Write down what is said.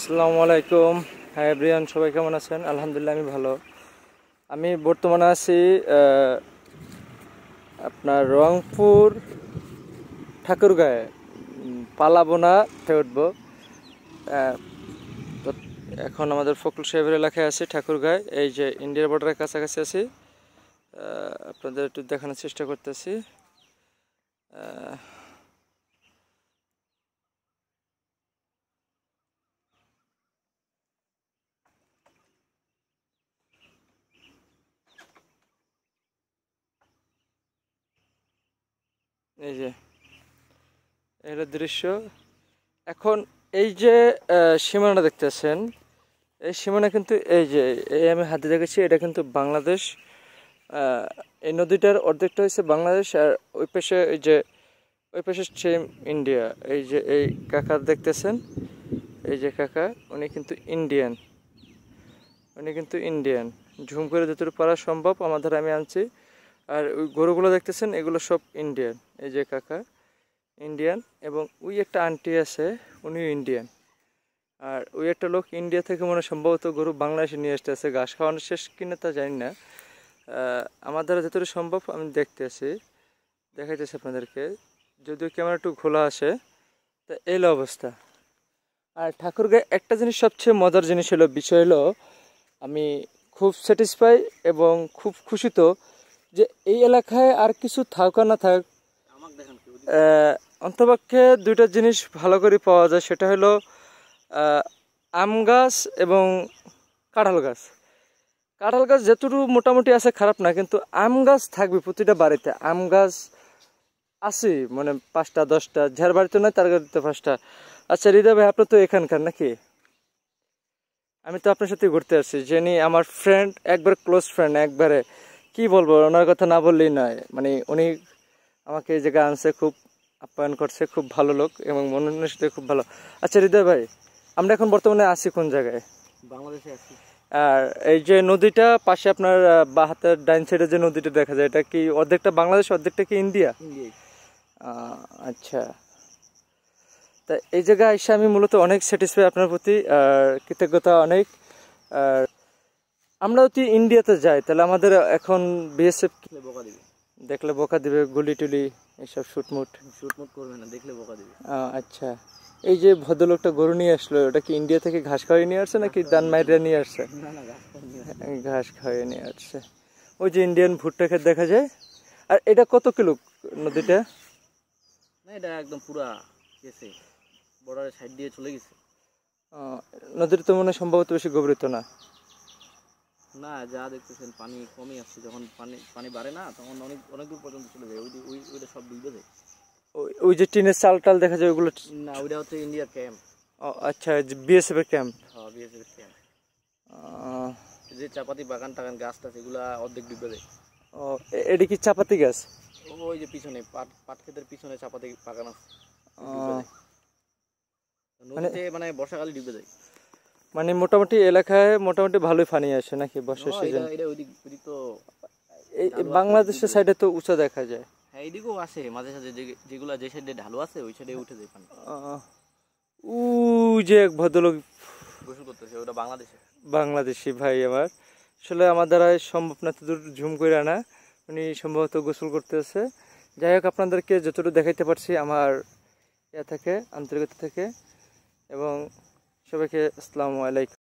আসসালামু আলাইকুম। হ্যাঁ এভরিওয়ান, সবাই কেমন আছেন? আলহামদুলিল্লাহ আমি ভালো। আমি বর্তমানে আছি আপনার রংপুর ঠাকুরগাঁয়ে। পালাবোনাতে উঠবো। আহ, তো এখন আমাদের ফখরুল সাহেবের এলাকায় আছি ঠাকুরগাঁয়, এই যে ইন্ডিয়ার বর্ডারের কাছাকাছি আছি। আপনাদের একটু দেখানোর চেষ্টা করতেছি। এই যে এর দৃশ্য এখন, এই যে সীমানা দেখতেছেন, এই সীমানা কিন্তু এই যে এই আমি হাতে দেখেছি, এটা কিন্তু বাংলাদেশ। এই নদীটার অর্ধেকটা হচ্ছে বাংলাদেশ, আর ওই পাশে ওই পাশে সেম ইন্ডিয়া। এই যে এই কাকা দেখতেছেন, এই যে কাকা, উনি কিন্তু ইন্ডিয়ান। ঝুম করে যতটুকু পারা সম্ভব আমাদের আমি আনছি। আর ওই গরুগুলো দেখতেছেন, এগুলো সব ইন্ডিয়ান। এই যে কাকা ইন্ডিয়ান, এবং ওই একটা আন্টি আছে, উনিও ইন্ডিয়ান। আর ওই একটা লোক ইন্ডিয়া থেকে মনে সম্ভবত গরু বাংলাদেশে নিয়ে আসতেছে, ঘাস খাওয়ানো শেষ কিনা তা জানি না। আমার দ্বারা যতটুকু সম্ভব আমি দেখাইতেছি আপনাদেরকে, যদিও ক্যামেরা একটু খোলা আসে। তা এই অবস্থা। আর ঠাকুরগাঁয়ে একটা জিনিস, সবচেয়ে মজার জিনিস হলো, বিষয় হলো, আমি খুব স্যাটিসফাই এবং খুব খুশিত যে এই এলাকায় আর কিছু থাক আর না থাক, অন্তপক্ষে দুইটা জিনিস ভালো করে পাওয়া যায়। সেটা হলো আম গাছ এবং কাঁঠাল গাছ। কাঁঠাল গাছ যতটুকু মোটামুটি আছে খারাপ না, কিন্তু আম গাছ থাকবে প্রতিটা বাড়িতে। আম গাছ আছে মানে 5টা 10টা, যার বাড়িতে নয় তার বাড়িতে 5টা। আচ্ছা হৃদয় ভাই, আপনি তো এখানকার নাকি? আমি তো আপনার সাথে ঘুরতে আসছি, যিনি আমার ফ্রেন্ড, একবার ক্লোজ ফ্রেন্ড, একবারে কি বলবো, ওনার কথা না বললেই নয়। মানে উনি আমাকে এই জায়গায় আনছে, খুব আপ্যায়ন করছে, খুব ভালো লোক এবং মনোনয়নের সাথে খুব ভালো। আচ্ছা হৃদয় ভাই, আমরা এখন বর্তমানে আছি কোন জায়গায়? বাংলাদেশে আছি। আর এই যে নদীটা পাশে আপনার বা হাতের ডাইন সাইডে যে নদীটা দেখা যায়, এটা কি অর্ধেকটা বাংলাদেশ, অর্ধেকটা কি ইন্ডিয়া? আচ্ছা। তা এই জায়গায় এসে আমি মূলত অনেক স্যাটিসফাই আপনার প্রতি, আর কৃতজ্ঞতা অনেক। আর আমরা যদি ইন্ডিয়াতে যাই, তাহলে আমাদের এখন বিএসএফ বকা দিবে, দেখলে বকা দিবে, গুলি টুলি এইসব শুটমুট করবে না, দেখলে বকা দিবে। আচ্ছা। এই যে ভদ্রলোকটা গরু নিয়ে আসলো, ওটা কি ইন্ডিয়া থেকে ঘাস খাওয়াই নিয়ে আসছে নাকি দান মাইরা নিয়ে আসছে? ঘাস খাওয়াই নিয়ে আসছে। ওই যে ইন্ডিয়ান ভুট্টা ক্ষেত দেখা যায়। আর এটা কত কিলো নদীটা? না, এটা একদম পুরা গেছে, বর্ডারের সাইড দিয়ে চলে গেছে। নদীটা তো মনে হয় সম্ভবত বেশি গভীরতা না। না, যা দেখতেছেন পানি কমই আসছে। যখন পানি বাড়ে না, তখন অনেক অনেক দূর পর্যন্ত চলে যায়। ওইটা সব ডুবে যায়। ওই যে টিনের চাল টাল দেখা যায় ওগুলো? না, ওইটা হচ্ছে ইন্ডিয়ার ক্যাম্প। আচ্ছা, বিএসএফ এর ক্যাম্প। হ্যাঁ, বিএসএফ এর ক্যাম্প। যে চাপাতি বাগান টাগান গাছ টাছ এগুলা অর্ধেক ডুবে যায়। এটা কি চাপাতি গাছ? ওই যে পিছনে পাট ক্ষেতের পিছনে চাপাতি বাগান আছে, নদীতে মানে বর্ষাকালে ডুবে যায়। মানে মোটামুটি এলাকায় মোটামুটি ভালোই পানি আসে নাকি বর্ষার সিজন? ওইদিক তো এই বাংলাদেশের সাইডে তো উঁচা দেখা যায়। হ্যাঁ, এইদিকেও আসে মাঝে সাঝে, যেগুলা যে সাইডে ঢালু আছে ওই সাইডে উঠে যায় পানি। ও যে এক ভদ্রলোক গোসল করতেছে, ওটা বাংলাদেশি ভাই আমার। আসলে আমার দ্বারা সম্ভব না এতদূর ঝুম করে আনা, উনি সম্ভবত গোসল করতেছে। যাই হোক, আপনাদেরকে যতটুকু দেখাইতে পারছি আমার থেকে আন্তরিকতা থেকে, এবং সবাইকে আসসালামু আলাইকুম।